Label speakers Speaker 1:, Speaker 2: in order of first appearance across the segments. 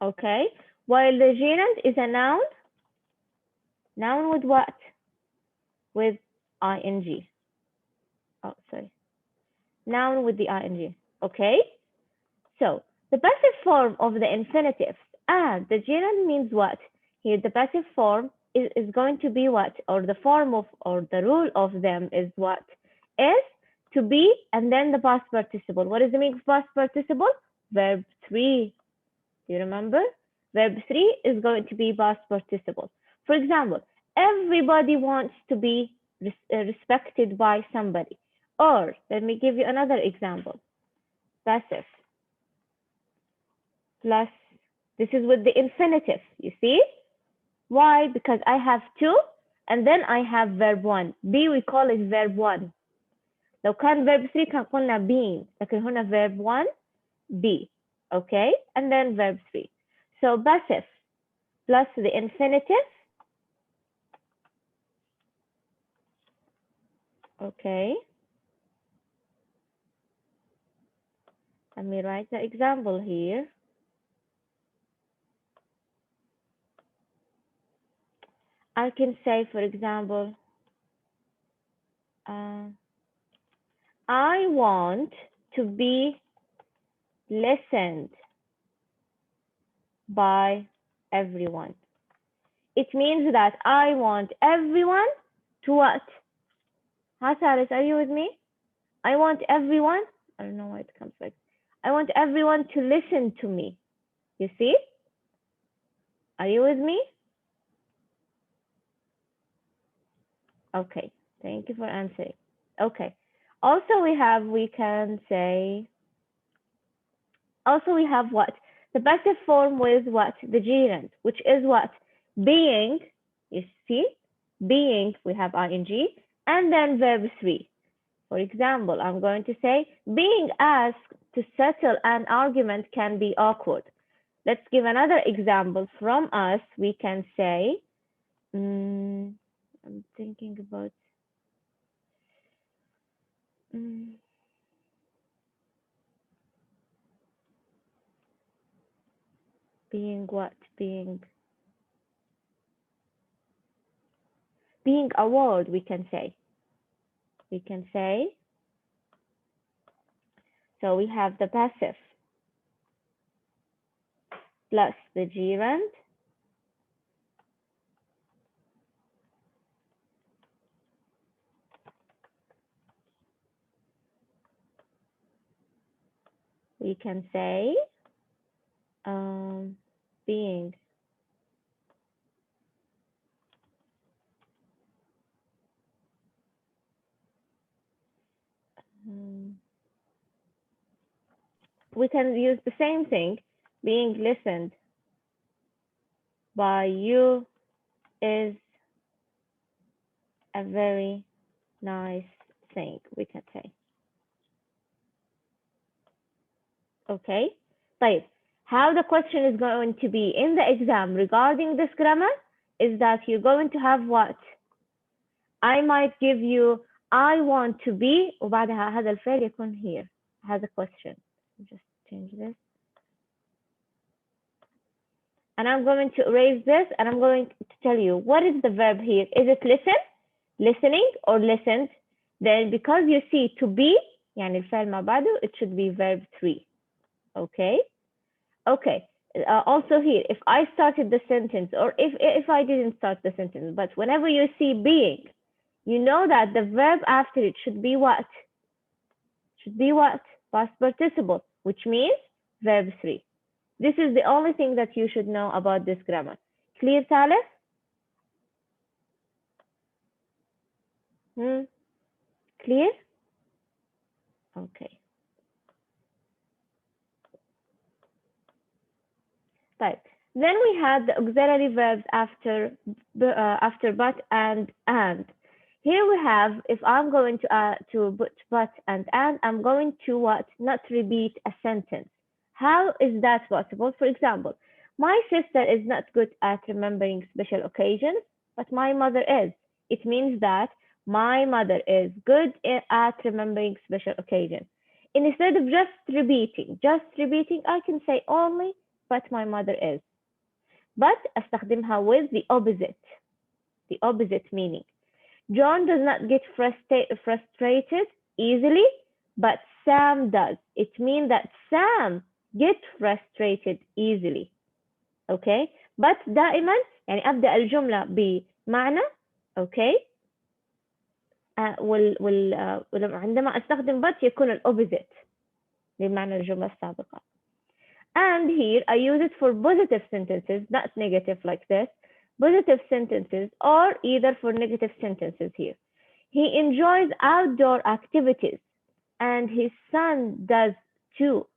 Speaker 1: Okay, while the gerund is a noun. Noun with what? With ing. Oh, sorry. Noun with the ing. Okay, so the passive form of the infinitive and the gerund means what? Here, the passive form is going to be what? Or the form of, or the rule of them is what? Is to be and then the past participle. What is the meaning of past participle? Verb 3. Do you remember? Verb 3 is going to be past participle. For example, everybody wants to be respected by somebody. Or let me give you another example. Passive plus, this is with the infinitive, you see? Why? Because I have two and then I have verb 1. Be we call it verb 1. لو كان verb 3 كان قلنا being، لكن هنا verb 1 be. Okay? And then verb 3. So passive plus the infinitive. Okay. Let me write the example here. I can say, for example, I want to be listened by everyone. It means that I want everyone to what? Hasaris, are you with me? I want everyone, I don't know why it comes like, I want everyone to listen to me. You see? Are you with me? Okay, thank you for answering. Okay, also we can say, also we have what? The passive form with what? The gerund, which is what? Being, you see? Being, we have ing, and then verb 3. For example, I'm going to say, being asked to settle an argument can be awkward. Let's give another example from us. We can say, I'm thinking about, being what? Being a word, we can say. We can say, so we have the passive plus the gerund. We can say, being. We can use the same thing. Being listened by you is a very nice thing, we can say. Okay, طيب, how the question is going to be in the exam regarding this grammar is that you're going to have what? I might give you I want to be وبعدها هذا الفعل يكون here. Has a question. Just change this. And I'm going to erase this and I'm going to tell you what is the verb here. Is it listen, listening, or listened? Then because you see to be, يعني الفعل ما بعده, it should be verb 3. Okay? Okay. Also here, if I started the sentence or if I didn't start the sentence, but whenever you see being, you know that the verb after it should be what? Should be what? Past participle, which means verb 3. This is the only thing that you should know about this grammar. Clear, Saleh? Clear? Okay. Right. Then we had the auxiliary verbs after but and. Here we have, if I'm going to put but and, I'm going to what? Not repeat a sentence. How is that possible? For example, my sister is not good at remembering special occasions, but my mother is. It means that my mother is good at remembering special occasions. Instead of just repeating, I can say only but my mother is. But أستخدمها with the opposite meaning. John does not get frustrated easily, but Sam does. It means that Sam gets frustrated easily. Okay? But دائما يعني أبدأ الجملة بمعنى. Okay? عندما أستخدم but يكون الأوبزيت بمعنى الجملة السابقة. And here I use it for positive sentences, not negative like this. Positive sentences, or either for negative sentences here. He enjoys outdoor activities, and his son does too.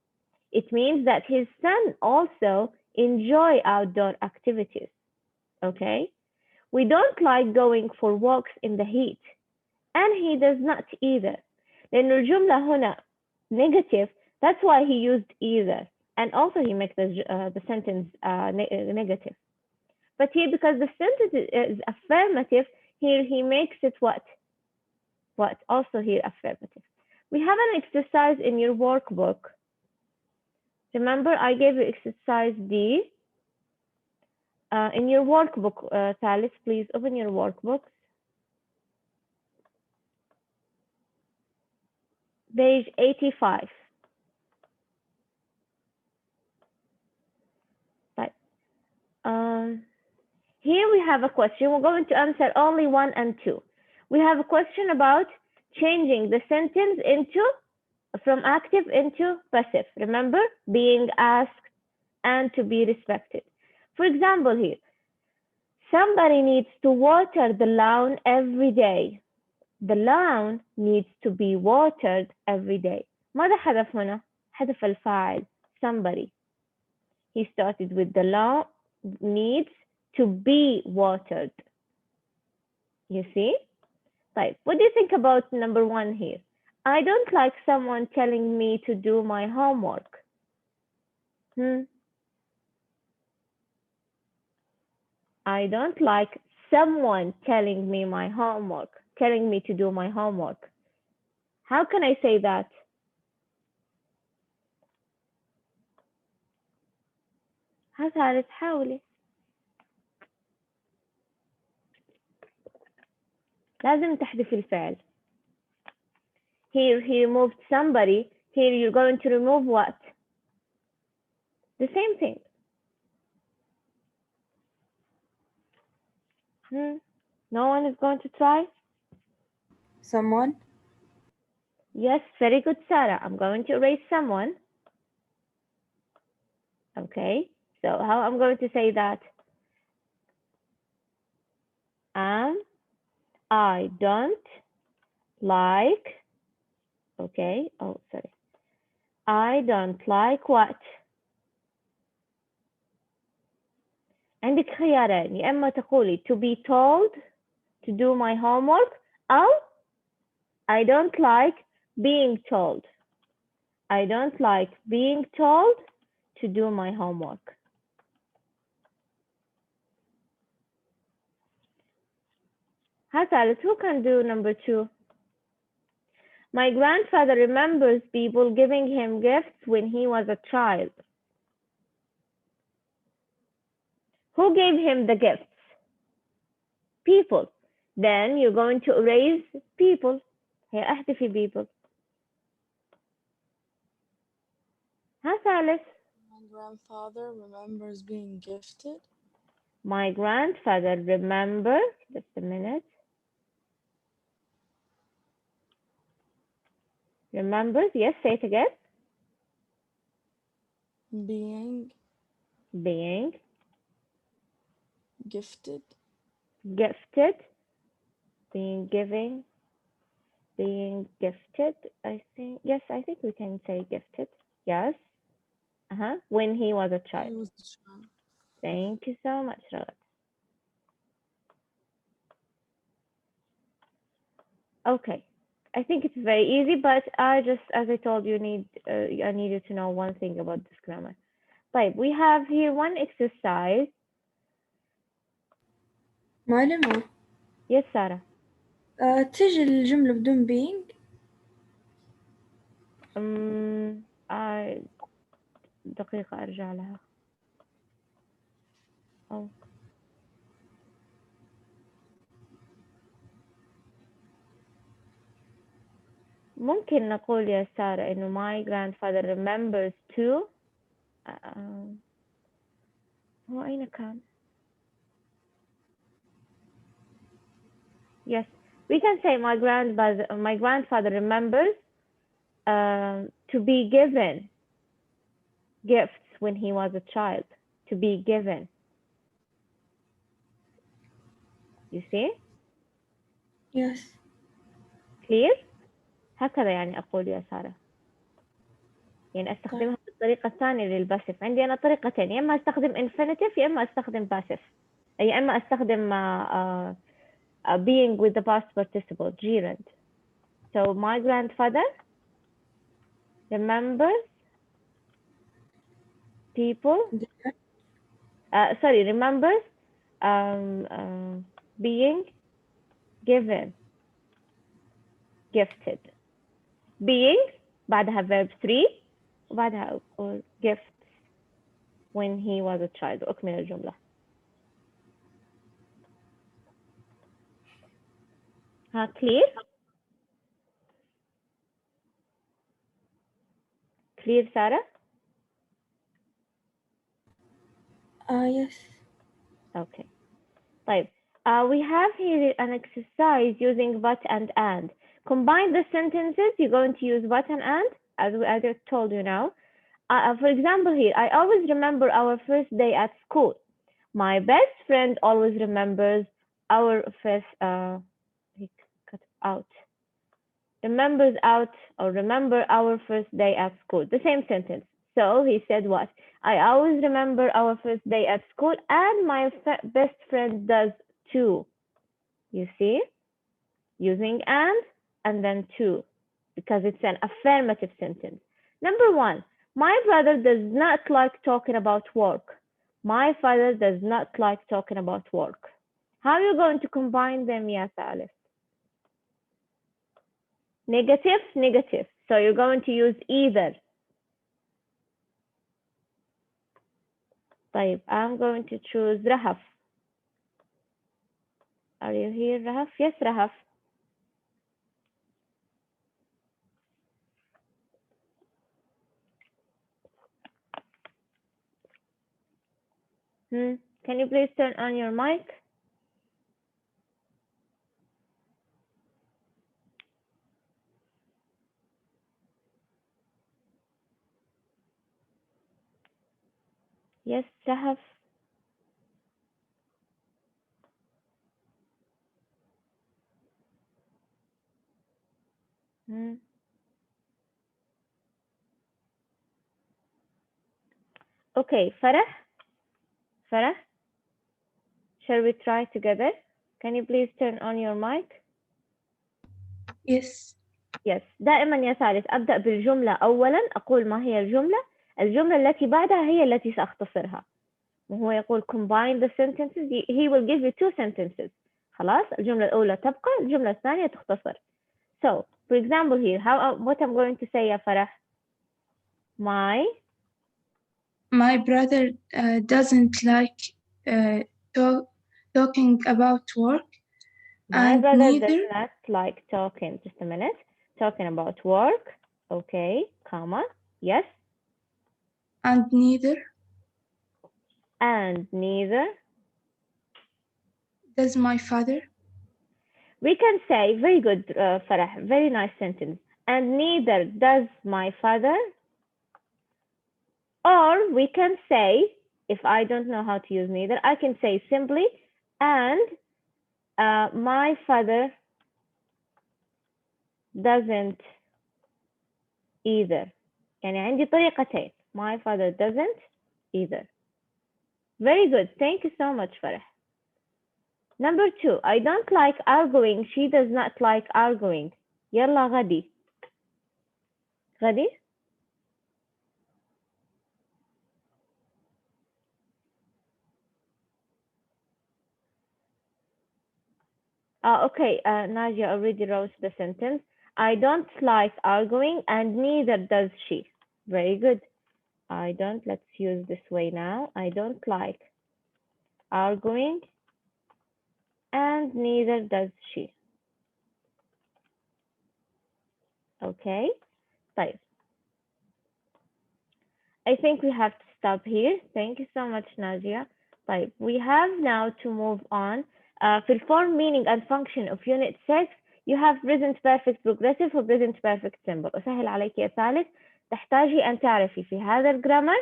Speaker 1: It means that his son also enjoy outdoor activities. Okay? We don't like going for walks in the heat, and he does not either. لأن الجملة هنا negative, that's why he used either. And also he makes the sentence negative. But here, because the sentence is affirmative, here he makes it what? What? Also here affirmative. We have an exercise in your workbook. Remember, I gave you exercise D. In your workbook, Thalys, please open your workbook. Page 85. Right. Here we have a question. We're going to answer only 1 and 2. We have a question about changing the sentence from active into passive. Remember, being asked and to be respected. For example here, somebody needs to water the lawn every day. The lawn needs to be watered every day. ماذا حذف هنا؟ حذف الفاعل somebody. He started with the lawn needs to be watered. You see? Right. What do you think about number 1 here? I don't like someone telling me to do my homework. I don't like someone telling me my homework, telling me to do my homework. How can I say that? هسه حاولي. لازم تحذفي الفعل. Here he removed somebody. Here you're going to remove what? The same thing. No one is going to try?
Speaker 2: Someone.
Speaker 1: Yes, very good, Sarah. I'm going to erase someone. Okay, so how I'm going to say that? I don't like, okay, oh, sorry. I don't like what? عندك خيارين، يا إما تقولي to be told to do my homework أو I don't like being told. I don't like being told to do my homework. ثالث, who can do number 2? My grandfather remembers people giving him gifts when he was a child. Who gave him the gifts? People. Then you're going to erase people. هي احذفي people. ثالث.
Speaker 2: My grandfather remembers being gifted.
Speaker 1: My grandfather remembers, just a minute. Remembers, yes, say it again.
Speaker 2: Being gifted.
Speaker 1: Gifted. Being giving. Being gifted, I think. Yes, I think we can say gifted. Yes. When he was a child.
Speaker 2: He was a child.
Speaker 1: Thank you so much, Raghat. Okay. I think it's very easy, but I just, as I told you, I needed to know one thing about this grammar. طيب, we have here one exercise.
Speaker 2: معلمة.
Speaker 1: Yes, Sarah.
Speaker 2: تجي الجملة بدون being.
Speaker 1: دقيقة أرجع لها. أو ممكن نقول يا سارة إنه my grandfather remembers to هو أين كان؟ Yes, we can say my grandfather remembers to be given gifts when he was a child. To be given. You see?
Speaker 3: Yes.
Speaker 1: Clear? هكذا يعني أقول يا سارة. يعني أستخدمها بالطريقة الثانية للباسف. عندي أنا طريقتين، يا إما أستخدم infinitive يا إما أستخدم passive. يا إما أستخدم being with the past participle gerund. So my grandfather remembers people. Remembers being given, gifted. Being بعدها verb 3 وبعدها أقول gifts when he was a child. أكمل الجملة. ها clear? Clear سارة؟
Speaker 3: Yes.
Speaker 1: Okay. طيب. We have here an exercise using but and. Combine the sentences. You're going to use but and, as I told you now. For example here, I always remember our first day at school. My best friend always remembers our first, remember our first day at school. The same sentence. So he said what? I always remember our first day at school and my best friend does too. You see? Using and then too, because it's an affirmative sentence. Number 1, my brother does not like talking about work. My father does not like talking about work. How are you going to combine them, ya Salif? Negative, negative. So you're going to use either. طيب, I'm going to choose Rahaf. Are you here, Rahaf? Yes, Rahaf. Can you please turn on your mic? Yes, Rahaf. Okay, Farah, shall we try together? Can you please turn on your mic?
Speaker 3: Yes.
Speaker 1: Yes. دائما يا ثالث أبدأ بالجملة أولا، أقول ما هي الجملة التي بعدها هي التي سأختصرها. وهو يقول combine the sentences. He will give you 2 sentences. خلاص، الجملة الأولى تبقى، الجملة الثانية تختصر. So, for example here, what I'm going to say يا فرح?
Speaker 3: My brother doesn't like talking about work.
Speaker 1: My brother does not like talking. Just a minute. Talking about work. Okay, comma. Yes.
Speaker 3: And neither does my father.
Speaker 1: We can say, very good, Farah, very nice sentence. And neither does my father. Or we can say, if I don't know how to use neither, I can say simply, and my father doesn't either. يعني عندي طريقتين. My father doesn't either. Very good. Thank you so much, Farah. Number 2, I don't like arguing. She does not like arguing. يلا غدي. غدي. Okay, Nadia already wrote the sentence. I don't like arguing and neither does she. Very good. Let's use this way now. I don't like arguing, and neither does she. Okay, طيب. I think we have to stop here. Thank you so much, Nadia. طيب, we have now to move on. في الform, meaning and function of unit 6, you have present perfect progressive و present perfect simple. أسهل عليك يا ثالث. تحتاجي أن تعرفي في هذا الجرامر.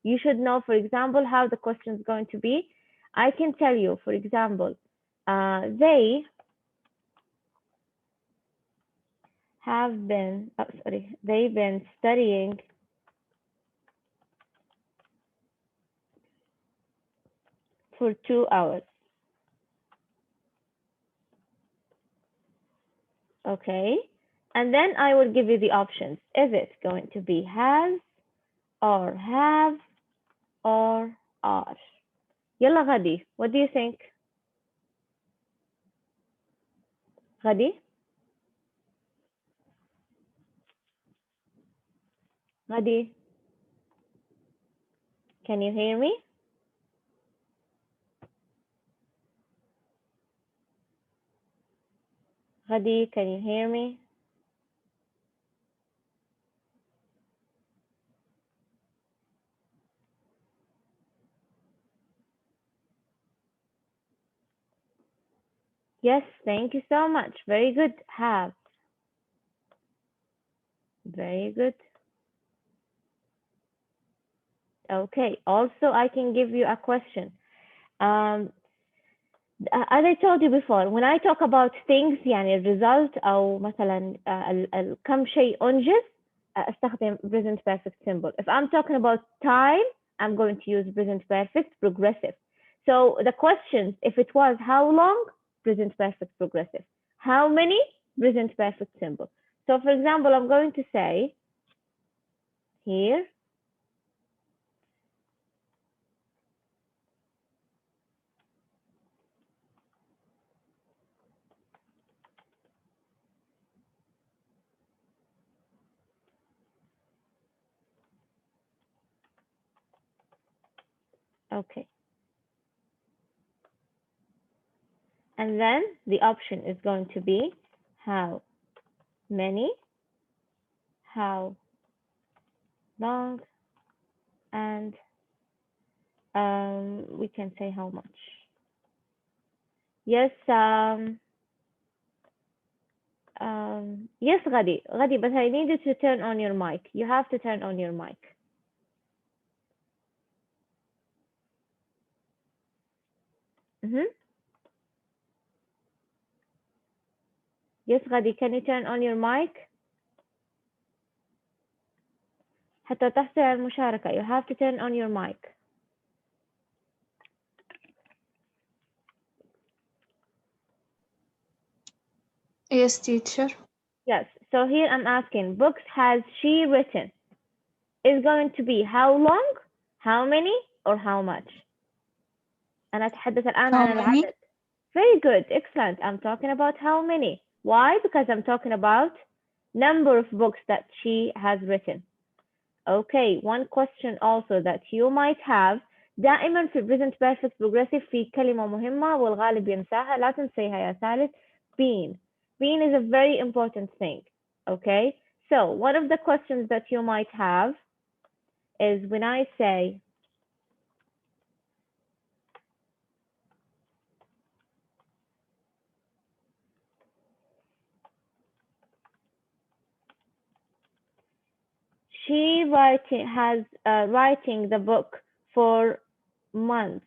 Speaker 1: You should know, for example, how the question is going to be. I can tell you, for example, they've been studying for 2 hours. Okay, and then I will give you the options. Is it going to be has or have or are? يلا غدي, what do you think? غدي? غدي? Can you hear me? غدي, can you hear me? Yes, thank you so much. Very good. Have. Very good. Okay, also I can give you a question. As I told you before, when I talk about things يعني الريزلت أو مثلا كم شيء أنجز أستخدم present perfect simple. If I'm talking about time, I'm going to use present perfect progressive. So the questions, if it was how long, present perfect progressive. How many, present perfect simple. So for example, I'm going to say here, okay. And then the option is going to be how many, how long, and we can say how much. Yes, yes, Ghadi, but I needed to turn on your mic. You have to turn on your mic. Yes, Ghadi, can you turn on your mic? حتى تحصل على المشاركة. You have to turn on your mic.
Speaker 3: Yes, teacher.
Speaker 1: Yes, so here I'm asking, books has she written? Is going to be how long, how many, or how much? أنا أتحدث الآن عن العدد. Very good, excellent. I'm talking about how many. Why? Because I'm talking about number of books that she has written. Okay, one question also that you might have. دائما في present perfect progressive في كلمة مهمة والغالب ينساها. لا تنسيها يا ثالث. Been. Been is a very important thing. Okay, so one of the questions that you might have is when I say she has writing the book for months,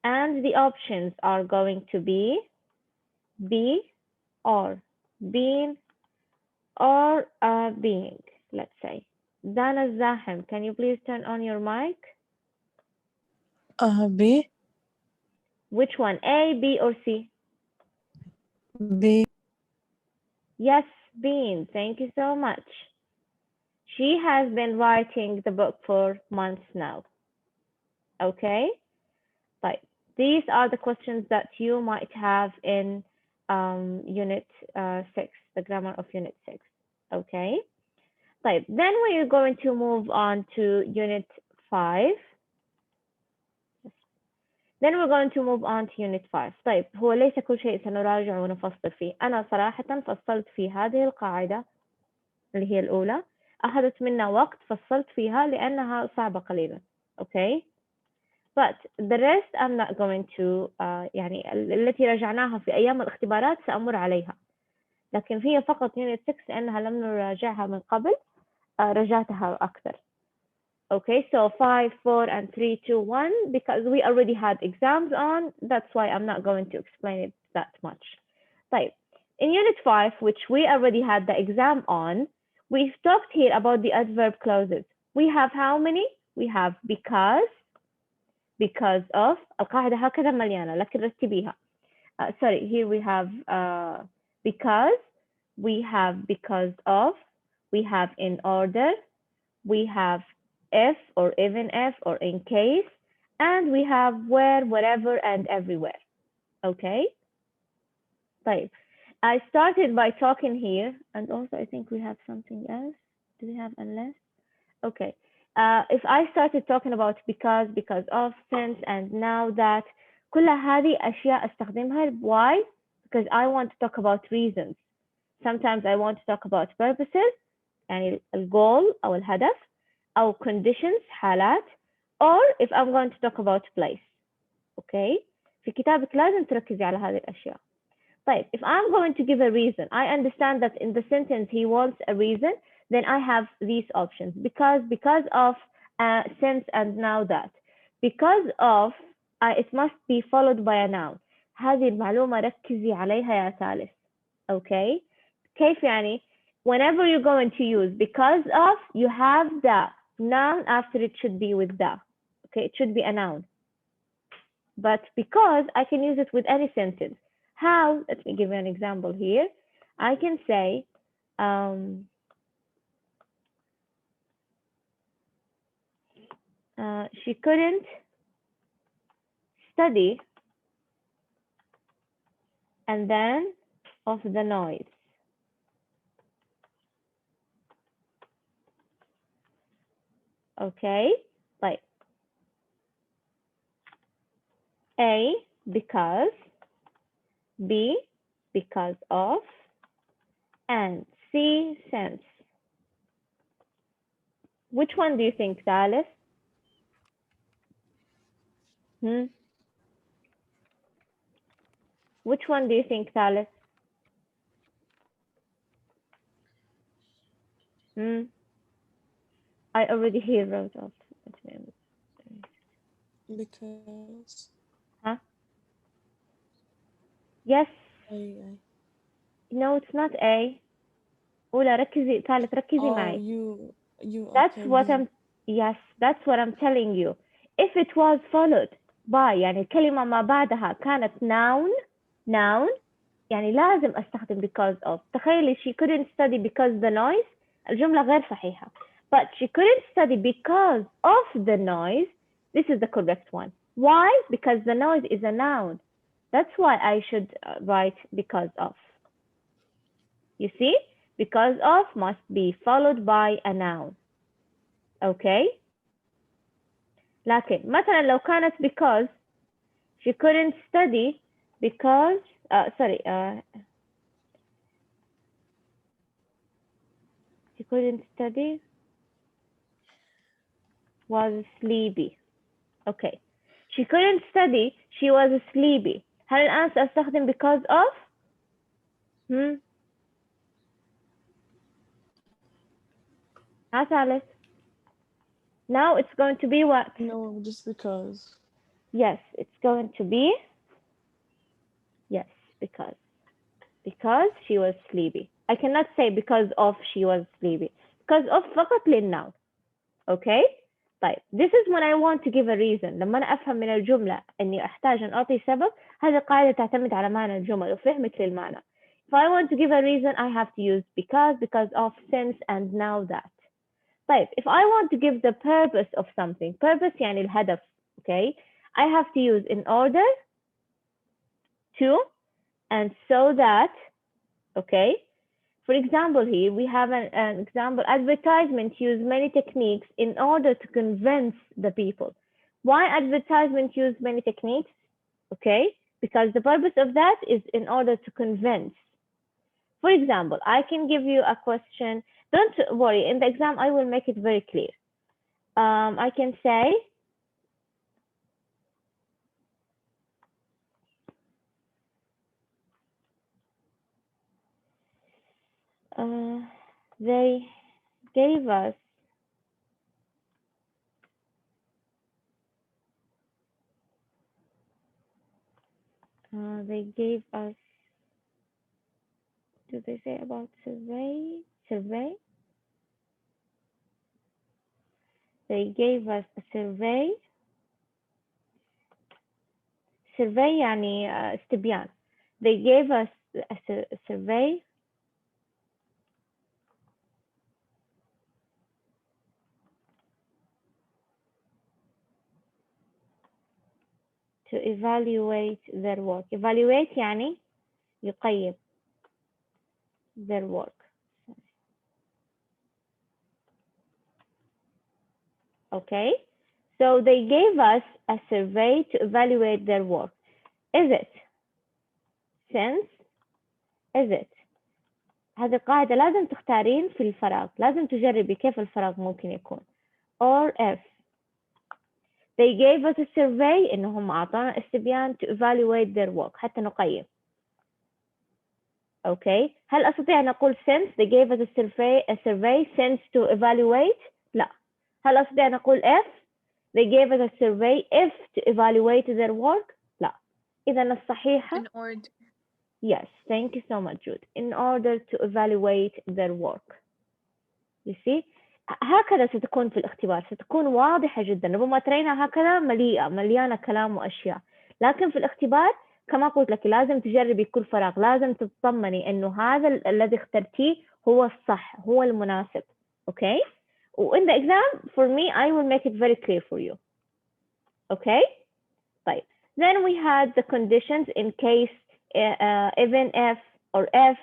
Speaker 1: and the options are going to be or been or being. Let's say Dana Zahim, can you please turn on your mic?
Speaker 2: B.
Speaker 1: Which one, A, B, or C?
Speaker 2: B.
Speaker 1: Yes, been. Thank you so much. She has been writing the book for months now. Okay, but these are the questions that you might have in unit 6, the grammar of unit 6. Okay, then we're going to move on to unit 5. Then we're going to move on to unit 5. طيب هو ليس كل شيء سنراجع ونفصل فيه. أنا صراحة فصلت في هذه القاعدة اللي هي الأولى، أخذت منا وقت فصلت فيها لأنها صعبة قليلا. Okay. But the rest I'm not going to يعني التي راجعناها في أيام الاختبارات سأمر عليها. لكن هي فقط unit 6 لأنها لم نراجعها من قبل رجعتها أكثر. Okay, so 5, 4, and 3, 2, 1, because we already had exams on, that's why I'm not going to explain it that much. طيب, in unit 5, which we already had the exam on, we've talked here about the adverb clauses. We have how many? We have because of, القاعدة هكذا مليانة لكن رتبيها. Sorry, here we have because, we have because of, we have in order, we have if or even if or in case, and we have where, wherever, and everywhere. Okay. طيب. I started by talking here, and also I think we have something else. Do we have unless? Okay. If I started talking about because of, since, and now that, كل هذه أشياء أستخدمها. Why? Because I want to talk about reasons. Sometimes I want to talk about purposes, يعني الgoal أو الهدف, أو conditions حالات, or if I'm going to talk about place. Okay. في كتابك لازم تركزي على هذه الأشياء. طيب, if I'm going to give a reason, I understand that in the sentence he wants a reason, then I have these options. Because of, since, and now that. Because of, it must be followed by a noun. هذه المعلومة ركزي عليها يا ثالث. Okay. كيف يعني? Whenever you're going to use because of, you have the noun after it should be with the. Okay, it should be a noun. But because, I can use it with any sentence. How? Let me give you an example here. I can say, she couldn't study, and then of the noise. Okay, like A, because, B, because of, and C, since. Which one do you think, Alice? Which one do you think, Alice? I already here wrote off.
Speaker 2: Because.
Speaker 1: Huh? Yes.
Speaker 2: I.
Speaker 1: No, it's not A. أولى ركزي ثالث ركزي معي.
Speaker 2: You.
Speaker 1: That's
Speaker 2: okay,
Speaker 1: what
Speaker 2: B.
Speaker 1: Yes, that's what I'm telling you. If it was followed by يعني الكلمة ما بعدها كانت noun يعني لازم أستخدم because of. تخيلي she couldn't study because the noise. الجملة غير صحيحة. But she couldn't study because of the noise. This is the correct one. Why? Because the noise is a noun. That's why I should write because of. You see? Because of must be followed by a noun. Okay? لكن مثلا لو كانت because she couldn't study because she couldn't study was sleepy. Okay. She couldn't study, she was sleepy. هل الآن سأستخدم because of? Alice. Now it's going to be what?
Speaker 2: No, just because.
Speaker 1: Yes, it's going to be because she was sleepy. I cannot say because of she was sleepy. Because of فقط للnoun. Okay? طيب, this is when I want to give a reason. لما أنا أفهم من الجملة إني أحتاج أن أعطي سبب، هذه القاعدة تعتمد على معنى الجمل وفهمك للمعنى. If I want to give a reason, I have to use because of, since, and now that. طيب, if I want to give the purpose of something, purpose يعني الهدف, okay? I have to use in order to, and so that, okay? For example, here we have an example. Advertisements use many techniques in order to convince the people. Why advertisement use many techniques? Okay, because the purpose of that is in order to convince. For example, I can give you a question. Don't worry, in the exam, I will make it very clear. I can say, they gave us did they say about survey? They gave us a survey. Survey يعني استبيان. They gave us a survey to evaluate their work. Evaluate يعني يقيم their work. Okay, so they gave us a survey to evaluate their work. Is it since? Is it? هذه القاعدة لازم تختارين في الفراغ، لازم تجربي كيف الفراغ ممكن يكون. Or if they gave us a survey إنهم أعطونا استبيان to evaluate their work حتى نقيم. Okay, هل أستطيع أن أقول since they gave us a survey since to evaluate؟ لا. هل أستطيع أن أقول if they gave us a survey if to evaluate their work؟ لا. إذا الصحيحة
Speaker 3: In order.
Speaker 1: yes, thank you so much Jude. In order to evaluate their work. You see? هكذا ستكون في الاختبار، ستكون واضحة جدا. ربما ترينا هكذا مليانة كلام وأشياء، لكن في الاختبار كما قلت لك لازم تجربي كل فراغ، لازم تطمني إنه هذا الذي اخترتيه هو الصح، هو المناسب. Okay? In the exam, for me, I will make it very clear for you. Okay? طيب. Then we had the conditions in case even if or if.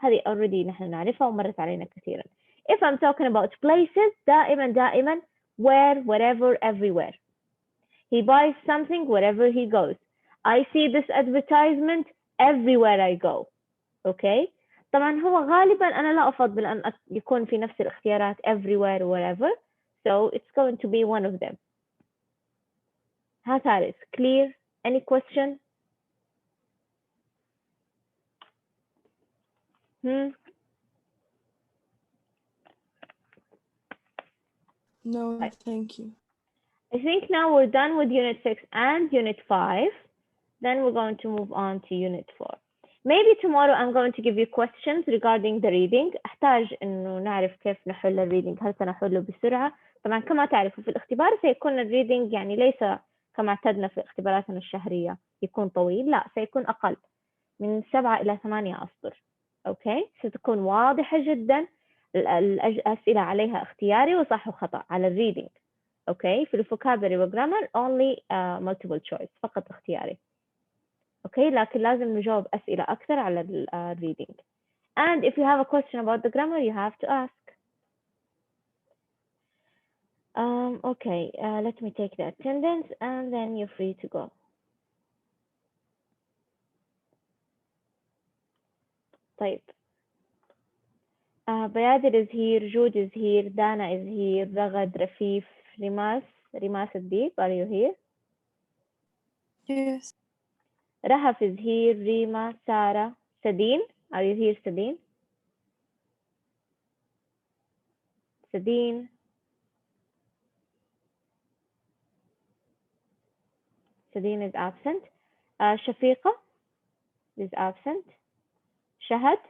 Speaker 1: هذه already نحن نعرفها ومرت علينا كثيرا. If I'm talking about places, دائما where, wherever, everywhere. He buys something wherever he goes. I see this advertisement everywhere I go. Okay? طبعا هو غالبا أنا لا أفضل أن يكون في نفس الاختيارات everywhere wherever. So it's going to be one of them. Hasaris, clear? Any question?
Speaker 2: No, thank you.
Speaker 1: I think now we're done with Unit 6 and Unit 5. Then we're going to move on to Unit 4. Maybe tomorrow I'm going to give you questions regarding the reading. أحتاج إنه نعرف كيف نحل الريدينج، هل سنحله بسرعة؟ طبعا كما تعرفوا في الاختبار سيكون الريدينج يعني ليس كما اعتدنا في اختباراتنا الشهرية يكون طويل، لا سيكون أقل من 7 إلى 8 أسطر. أوكي؟ ستكون واضحة جدا، الأسئلة عليها اختياري وصح وخطأ على الريدينج. أوكي؟ في الفوكابري والجرامر only multiple choice، فقط اختياري. Okay, لكن لازم نجاوب أسئلة أكثر على reading. And if you have a question about the grammar, you have to ask. Okay, let me take the attendance and then you're free to go. طيب. Bayadir is here, Jude is here, Dana is here, Ragad, Rafif, Rimas Adib, are you here?
Speaker 2: Yes.
Speaker 1: Rahaf is here, Rima, Sarah, Sadine, are you here, Sadine? Sadine. Sadine is absent. Shafiqa is absent. Shahad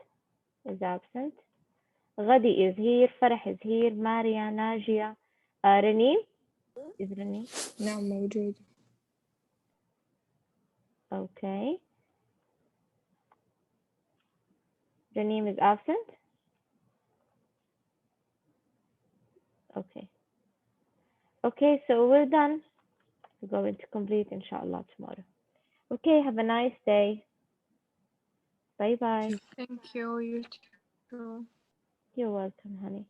Speaker 1: is absent. Ghadi is here. Farah is here. Maria, Najia. Reneem is Reneem.
Speaker 2: نعم موجود.
Speaker 1: Okay. Reneem is absent. Okay. Okay, so we're done. We're going to complete inshallah tomorrow. Okay, have a nice day. Bye bye.
Speaker 3: Thank you, you too.
Speaker 1: You're welcome, honey.